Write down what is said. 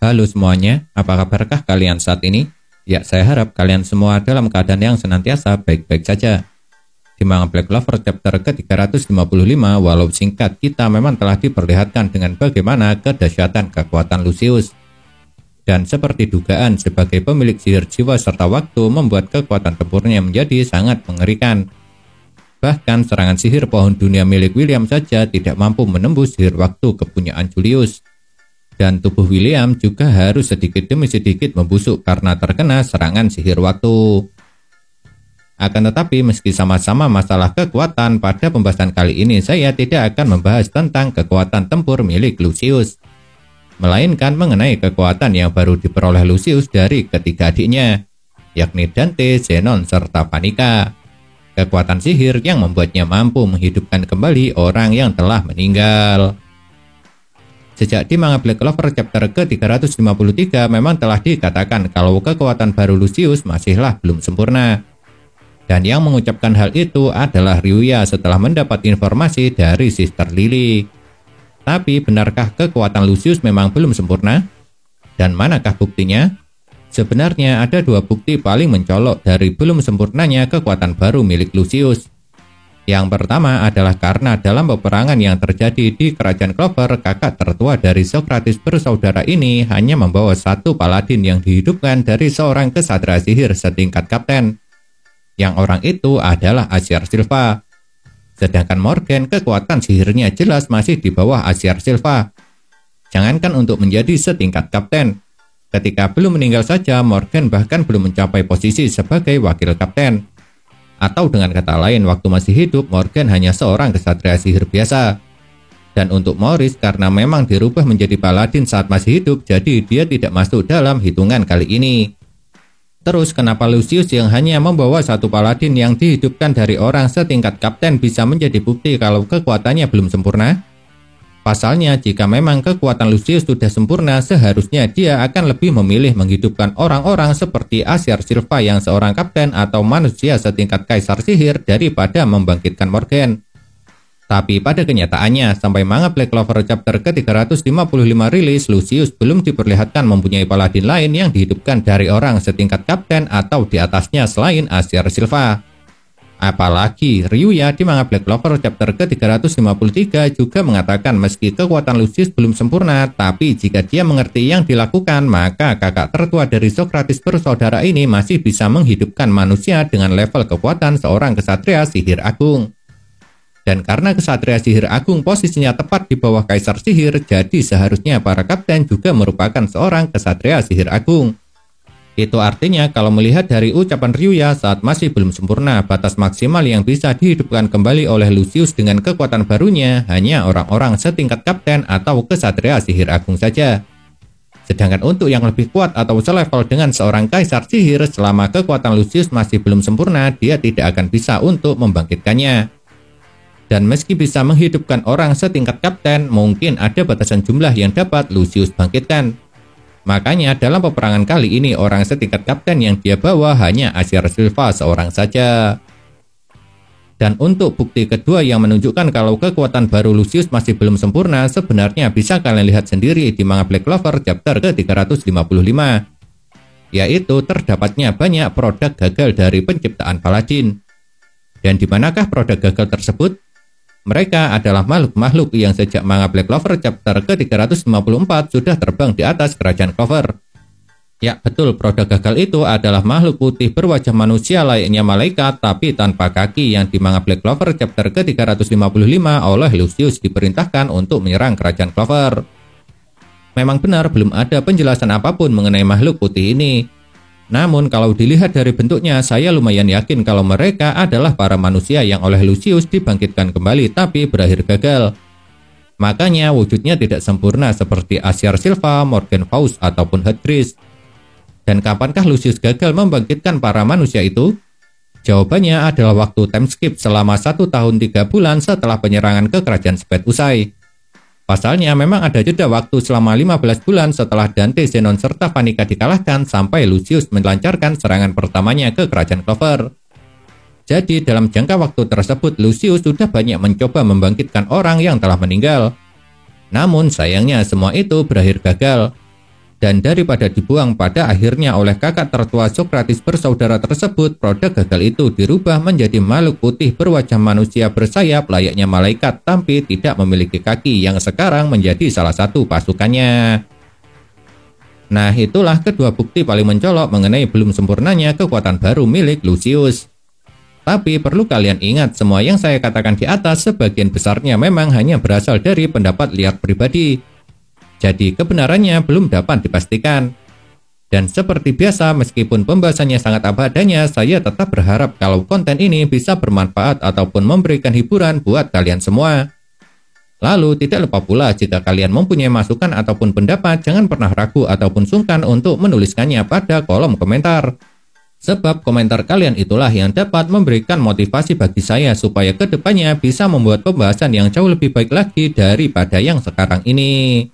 Halo semuanya, apa kabarkah kalian saat ini? Ya, saya harap kalian semua dalam keadaan yang senantiasa baik-baik saja. Di manga Black Clover chapter ke-355, walau singkat, kita memang telah diperlihatkan dengan bagaimana kedahsyatan kekuatan Lucius. Dan seperti dugaan, sebagai pemilik sihir jiwa serta waktu membuat kekuatan tempurnya menjadi sangat mengerikan. Bahkan serangan sihir pohon dunia milik William saja tidak mampu menembus sihir waktu kepunyaan Julius. Dan tubuh William juga harus sedikit demi sedikit membusuk karena terkena serangan sihir waktu. Akan tetapi meski sama-sama masalah kekuatan, pada pembahasan kali ini saya tidak akan membahas tentang kekuatan tempur milik Lucius, melainkan mengenai kekuatan yang baru diperoleh Lucius dari ketiga adiknya, yakni Dante, Zenon, serta Panika. Kekuatan sihir yang membuatnya mampu menghidupkan kembali orang yang telah meninggal. Sejak di manga Black Clover chapter ke-353 memang telah dikatakan kalau kekuatan baru Lucius masihlah belum sempurna. Dan yang mengucapkan hal itu adalah Ryuya setelah mendapat informasi dari Sister Lily. Tapi benarkah kekuatan Lucius memang belum sempurna? Dan manakah buktinya? Sebenarnya ada dua bukti paling mencolok dari belum sempurnanya kekuatan baru milik Lucius. Yang pertama adalah karena dalam peperangan yang terjadi di Kerajaan Clover, kakak tertua dari Socrates bersaudara ini hanya membawa satu paladin yang dihidupkan dari seorang kesatria sihir setingkat kapten. Yang orang itu adalah Asyar Silva. Sedangkan Morgan kekuatan sihirnya jelas masih di bawah Asyar Silva. Jangankan untuk menjadi setingkat kapten. Ketika belum meninggal saja, Morgan bahkan belum mencapai posisi sebagai wakil kapten. Atau dengan kata lain, waktu masih hidup, Morgan hanya seorang kesatria sihir biasa. Dan untuk Morris, karena memang dirubah menjadi paladin saat masih hidup, jadi dia tidak masuk dalam hitungan kali ini. Terus kenapa Lucius yang hanya membawa satu paladin yang dihidupkan dari orang setingkat kapten bisa menjadi bukti kalau kekuatannya belum sempurna? Pasalnya, jika memang kekuatan Lucius sudah sempurna, seharusnya dia akan lebih memilih menghidupkan orang-orang seperti Asyar Silva yang seorang kapten atau manusia setingkat kaisar sihir daripada membangkitkan Morgan. Tapi pada kenyataannya, sampai manga Black Clover chapter ke-355 rilis, Lucius belum diperlihatkan mempunyai paladin lain yang dihidupkan dari orang setingkat kapten atau di atasnya selain Asyar Silva. Apalagi Ryuya di manga Black Clover chapter ke-353 juga mengatakan meski kekuatan Lucius belum sempurna, tapi jika dia mengerti yang dilakukan, maka kakak tertua dari Socrates bersaudara ini masih bisa menghidupkan manusia dengan level kekuatan seorang kesatria sihir agung. Dan karena kesatria sihir agung posisinya tepat di bawah kaisar sihir, jadi seharusnya para kapten juga merupakan seorang kesatria sihir agung. Itu artinya kalau melihat dari ucapan Ryuya saat masih belum sempurna, batas maksimal yang bisa dihidupkan kembali oleh Lucius dengan kekuatan barunya hanya orang-orang setingkat kapten atau kesatria sihir agung saja. Sedangkan untuk yang lebih kuat atau selevel dengan seorang kaisar sihir, selama kekuatan Lucius masih belum sempurna, dia tidak akan bisa untuk membangkitkannya. Dan meski bisa menghidupkan orang setingkat kapten, mungkin ada batasan jumlah yang dapat Lucius bangkitkan. Makanya dalam peperangan kali ini orang setingkat kapten yang dia bawa hanya Asyar Silva seorang saja. Dan untuk bukti kedua yang menunjukkan kalau kekuatan baru Lucius masih belum sempurna, sebenarnya bisa kalian lihat sendiri di manga Black Clover chapter ke-355. Yaitu terdapatnya banyak produk gagal dari penciptaan paladin. Dan di manakah produk gagal tersebut? Mereka adalah makhluk-makhluk yang sejak manga Black Clover chapter ke-354 sudah terbang di atas kerajaan Clover. Ya betul, produk gagal itu adalah makhluk putih berwajah manusia layaknya malaikat tapi tanpa kaki yang di manga Black Clover chapter ke-355 oleh Lucius diperintahkan untuk menyerang kerajaan Clover. Memang benar belum ada penjelasan apapun mengenai makhluk putih ini. Namun kalau dilihat dari bentuknya, saya lumayan yakin kalau mereka adalah para manusia yang oleh Lucius dibangkitkan kembali tapi berakhir gagal. Makanya wujudnya tidak sempurna seperti Asyar Silva, Morgan Faust, ataupun Herdris. Dan kapankah Lucius gagal membangkitkan para manusia itu? Jawabannya adalah waktu time skip selama 1 tahun 3 bulan setelah penyerangan ke kerajaan Spade usai. Pasalnya memang ada jeda waktu selama 15 bulan setelah Dante, Zenon, serta Panika dikalahkan sampai Lucius melancarkan serangan pertamanya ke kerajaan Clover. Jadi dalam jangka waktu tersebut Lucius sudah banyak mencoba membangkitkan orang yang telah meninggal. Namun sayangnya semua itu berakhir gagal. Dan daripada dibuang pada akhirnya oleh kakak tertua Sokrates bersaudara tersebut, produk gagal itu dirubah menjadi makhluk putih berwajah manusia bersayap layaknya malaikat tapi tidak memiliki kaki yang sekarang menjadi salah satu pasukannya. Nah, itulah kedua bukti paling mencolok mengenai belum sempurnanya kekuatan baru milik Lucius. Tapi perlu kalian ingat, semua yang saya katakan di atas sebagian besarnya memang hanya berasal dari pendapat liar pribadi. Jadi kebenarannya belum dapat dipastikan. Dan seperti biasa, meskipun pembahasannya sangat apa adanya, saya tetap berharap kalau konten ini bisa bermanfaat ataupun memberikan hiburan buat kalian semua. Lalu tidak lupa pula jika kalian mempunyai masukan ataupun pendapat, jangan pernah ragu ataupun sungkan untuk menuliskannya pada kolom komentar. Sebab komentar kalian itulah yang dapat memberikan motivasi bagi saya supaya kedepannya bisa membuat pembahasan yang jauh lebih baik lagi daripada yang sekarang ini.